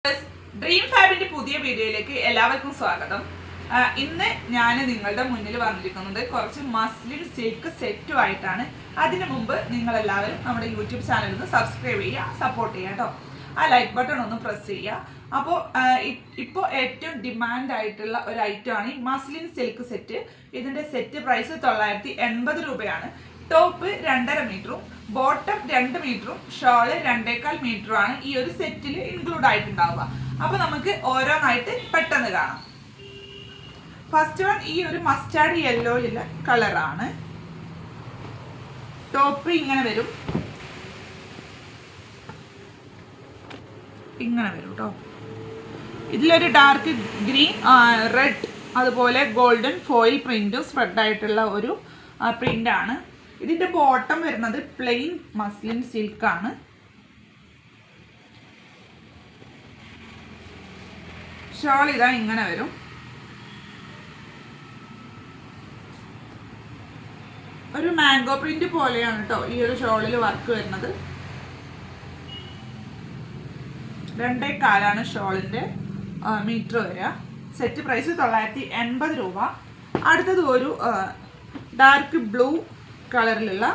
Dream ഫാബിന്റെ പുതിയ വീഡിയോയിലേക്ക് എല്ലാവർക്കും സ്വാഗതം. ഇന്ന് ഞാൻ നിങ്ങളുടെ മുന്നിൽ വന്നിരിക്കുന്നത് കുറച്ച് മസ്ലിൻ സിൽക്ക് സെറ്റുമായിട്ടാണ്. അതിനു മുമ്പ് നിങ്ങൾ എല്ലാവരും നമ്മുടെ യൂട്യൂബ് ചാനലിൽ നിന്ന് സബ്സ്ക്രൈബ് ചെയ്യുക, സപ്പോർട്ട് ചെയ്യുക കേട്ടോ. ആ ലൈക്ക് ബട്ടൺ ഒന്ന് പ്രസ് ചെയ്യുക. അപ്പോൾ ഇപ്പോൾ ഏറ്റവും ഡിമാൻഡ് ആയിട്ടുള്ള ഒരു ഐറ്റം ആണ് ഈ മസ്ലിൻ സിൽക്ക് സെറ്റ്. ഇതിന്റെ സെറ്റ് പ്രൈസ് 980 രൂപയാണ്. ടോപ്പ് 2.5 മീറ്ററും ബോട്ടം 2 മീറ്ററും ഷോള് 2.25 മീറ്ററും ആണ് ഈ ഒരു സെറ്റിൽ ഇൻക്ലൂഡ് ആയിട്ടുണ്ടാവുക. അപ്പൊ നമുക്ക് ഓരോന്നായിട്ട് പെട്ടെന്ന് കാണാം. ഫസ്റ്റ് വൺ ഈ ഒരു മസ്റ്റാർഡ് യെല്ലോയിലുള്ള കളറാണ്. ടോപ്പ് ഇങ്ങനെ വരും, ഇങ്ങനെ വരും കേട്ടോ. ഇതിലൊരു ഡാർക്ക് ഗ്രീൻ, റെഡ്, അതുപോലെ ഗോൾഡൻ ഫോയിൽ പ്രിന്റും സ്പ്രെഡ് ആയിട്ടുള്ള ഒരു പ്രിന്റ് ആണ്. ഇതിന്റെ ബോട്ടം വരുന്നത് പ്ലെയിൻ മസ്ലിൻ സിൽക്ക് ആണ്. ഷോൾ ഇതാ ഇങ്ങനെ വരും. ഒരു മാംഗോ പ്രിന്റ് പോലെയാണ് കേട്ടോ ഈ ഒരു ഷോളിൽ വർക്ക് വരുന്നത്. 2.25 ഷോളിന്റെ മീറ്റർ വരിക. സെറ്റ് പ്രൈസ് 980 രൂപ. അടുത്തത് ഒരു ഡാർക്ക് ബ്ലൂ കളറിലുള്ള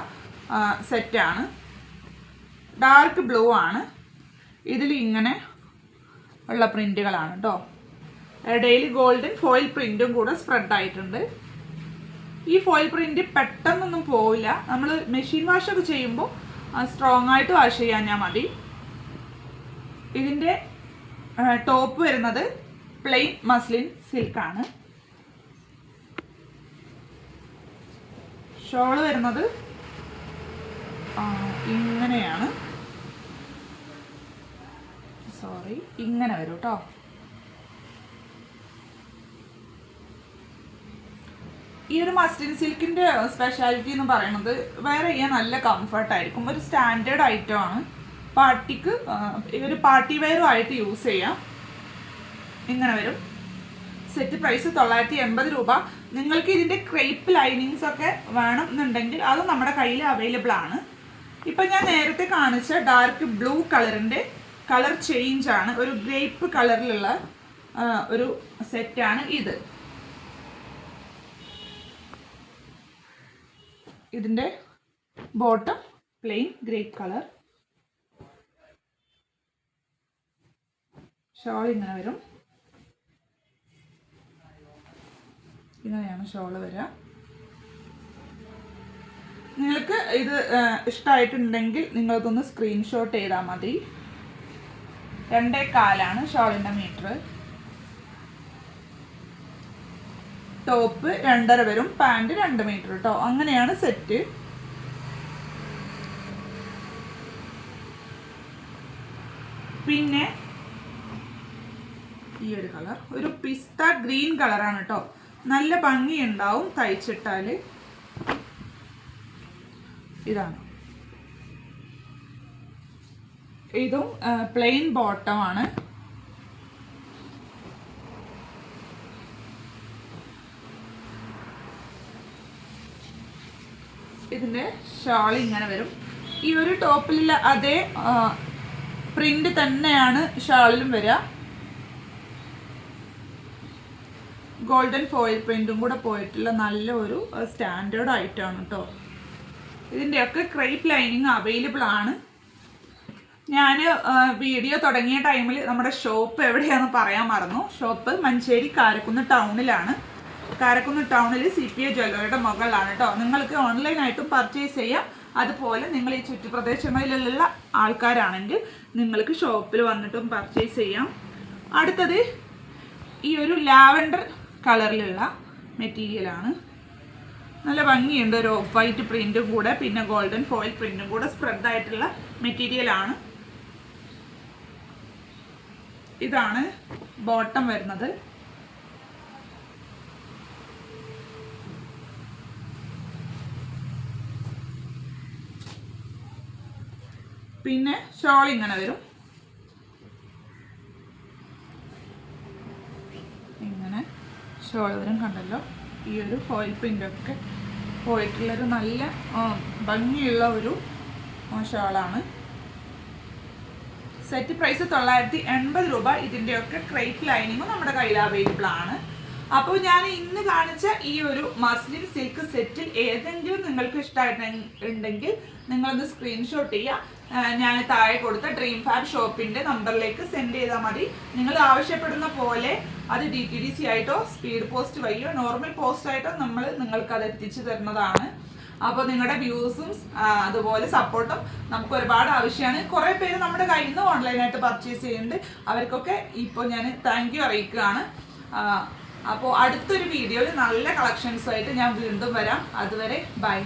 സെറ്റാണ്. ഡാർക്ക് ബ്ലൂ ആണ്. ഇതിൽ ഇങ്ങനെ ഉള്ള പ്രിന്റുകളാണ് കേട്ടോ. ഇടയിൽ ഗോൾഡൻ ഫോയിൽ പ്രിന്റും കൂടെ സ്പ്രെഡ് ആയിട്ടുണ്ട്. ഈ ഫോയിൽ പ്രിന്റ് പെട്ടെന്നൊന്നും പോവില്ല. നമ്മൾ മെഷീൻ വാഷ് ഒക്കെ ചെയ്യുമ്പോൾ സ്ട്രോങ് ആയിട്ട് വാഷ് ചെയ്യാൻ മതി. ഇതിൻ്റെ ടോപ്പ് വരുന്നത് പ്ലെയിൻ മസ്ലിൻ സിൽക്ക് ആണ്. ഷോള് വരുന്നത് ഇങ്ങനെയാണ്. ഇങ്ങനെ വരും കേട്ടോ. ഈ ഒരു മസ്ലിൻ സിൽക്കിന്റെ സ്പെഷ്യാലിറ്റി എന്ന് പറയുന്നത് വെയർ ചെയ്യാൻ നല്ല കംഫർട്ട് ആയിരിക്കും. ഒരു സ്റ്റാൻഡേർഡ് ഐറ്റം ആണ്. പാർട്ടിക്ക് ഒരു പാർട്ടി വെയറും ആയിട്ട് യൂസ് ചെയ്യാം. ഇങ്ങനെ വരും. സെറ്റ് പ്രൈസ് 980 രൂപ. നിങ്ങൾക്ക് ഇതിന്റെ ക്രേപ്പ് ലൈനിങ്സ് ഒക്കെ വേണം എന്നുണ്ടെങ്കിൽ അത് നമ്മുടെ കയ്യിൽ അവൈലബിൾ ആണ്. ഇപ്പൊ ഞാൻ നേരത്തെ കാണിച്ച ഡാർക്ക് ബ്ലൂ കളറിന്റെ കളർ ചേഞ്ച് ആണ്. ഒരു ഗ്രേപ്പ് കളറിലുള്ള ഒരു സെറ്റാണ് ഇത്. ഇതിന്റെ bottom plain grape colour. Shawl ഇങ്ങനെ വരും. ഇങ്ങനെയാണ് ഷോള് വരിക. നിങ്ങൾക്ക് ഇത് ഇഷ്ടമായിട്ടുണ്ടെങ്കിൽ നിങ്ങൾക്കൊന്ന് സ്ക്രീൻഷോട്ട് ചെയ്താൽ മതി. 2.25 ഷോളിന്റെ മീറ്റർ. ടോപ്പ് 2.5 വരും, പാൻറ് 2 മീറ്റർ കേട്ടോ. അങ്ങനെയാണ് സെറ്റ്. പിന്നെ ഈ ഒരു കളർ ഒരു പിസ്ത ഗ്രീൻ കളറാണ് കേട്ടോ. നല്ല ഭംഗിയുണ്ടാവും തയ്ച്ചിട്ടാല്. ഇതാണ്. ഇതും പ്ലെയിൻ ബോട്ടം ആണ്. ഇതിന്റെ ഷാൾ ഇങ്ങനെ വരും. ഈ ഒരു ടോപ്പിലുള്ള അതേ പ്രിന്റ് തന്നെയാണ് ഷാളിലും വരിക. ഗോൾഡൻ ഫോയിൽ പ്രിന്റും കൂടെ പോയിട്ടുള്ള നല്ല ഒരു സ്റ്റാൻഡേർഡ് ഐറ്റം ആണ് കേട്ടോ. ഇതിൻ്റെയൊക്കെ ക്രേപ്പ് ലൈനിങ് അവൈലബിൾ ആണ്. ഞാൻ വീഡിയോ തുടങ്ങിയ ടൈമിൽ നമ്മുടെ ഷോപ്പ് എവിടെയാണെന്ന് പറയാൻ മറന്നു. ഷോപ്പ് മഞ്ചേരി കാരക്കുന്ന് ടൗണിലാണ്. കാരക്കുന്ന് ടൗണിൽ CPA ജ്വല്ലറിയുടെ മുകളിലാണ് കേട്ടോ. നിങ്ങൾക്ക് ഓൺലൈനായിട്ടും പർച്ചേസ് ചെയ്യാം. അതുപോലെ നിങ്ങൾ ഈ ചുറ്റുപ്രദേശങ്ങളിലുള്ള ആൾക്കാരാണെങ്കിൽ നിങ്ങൾക്ക് ഷോപ്പിൽ വന്നിട്ടും പർച്ചേസ് ചെയ്യാം. അടുത്തത് ഈ ഒരു ലാവൻഡർ കളറിലുള്ള മെറ്റീരിയലാണ്. നല്ല ഭംഗിയുണ്ട്. ഒരു ഓഫ് വൈറ്റ് പ്രിന്റും കൂടെ പിന്നെ ഗോൾഡൻ ഫോയിൽ പ്രിന്റും കൂടെ സ്പ്രെഡ് ആയിട്ടുള്ള മെറ്റീരിയലാണ്. ഇതാണ് ബോട്ടം വരുന്നത്. പിന്നെ ഷോൾ ഇങ്ങനെ വരും. ഇങ്ങനെ ഷോൾ വരും. കണ്ടല്ലോ, ഈ ഒരു ഫോയിൽ പ്രിൻ്റൊക്കെ പോയിട്ടുള്ളൊരു നല്ല ഭംഗിയുള്ള ഒരു ഷോളാണ്. സെറ്റ് പ്രൈസ് 980 രൂപ. ഇതിൻ്റെയൊക്കെ ക്രേപ്പ് ലൈനിങ്ങും നമ്മുടെ കയ്യിൽ അവൈലബിൾ ആണ്. അപ്പോൾ ഞാൻ ഇന്ന് കാണിച്ച ഈ ഒരു മസ്ലിൻ സിൽക്ക് സെറ്റിൽ ഏതെങ്കിലും നിങ്ങൾക്ക് ഇഷ്ടമായിട്ടുണ്ടെങ്കിൽ നിങ്ങളൊന്ന് സ്ക്രീൻഷോട്ട് ചെയ്യുക. ഞാൻ താഴെ കൊടുത്ത ഡ്രീം ഫാബ് ഷോപ്പിൻ്റെ നമ്പറിലേക്ക് സെൻഡ് ചെയ്താൽ മതി. നിങ്ങൾ ആവശ്യപ്പെടുന്ന പോലെ അത് DTDC ആയിട്ടോ സ്പീഡ് പോസ്റ്റ് വഴിയോ നോർമൽ പോസ്റ്റ് ആയിട്ടോ നിങ്ങൾക്ക് അത് എത്തിച്ചു തരുന്നതാണ്. അപ്പോൾ നിങ്ങളുടെ വ്യൂസും അതുപോലെ സപ്പോർട്ടും നമുക്ക് ഒരുപാട് ആവശ്യമാണ്. കുറേ പേര് നമ്മുടെ കയ്യിൽ നിന്ന് ഓൺലൈനായിട്ട് പർച്ചേസ് ചെയ്യുന്നുണ്ട്. അവർക്കൊക്കെ ഇപ്പോൾ ഞാൻ താങ്ക് യു അറിയിക്കുകയാണ്. അപ്പോൾ അടുത്തൊരു വീഡിയോയിൽ നല്ല കളക്ഷൻസുമായിട്ട് ഞാൻ വീണ്ടും വരാം. അതുവരെ ബൈ.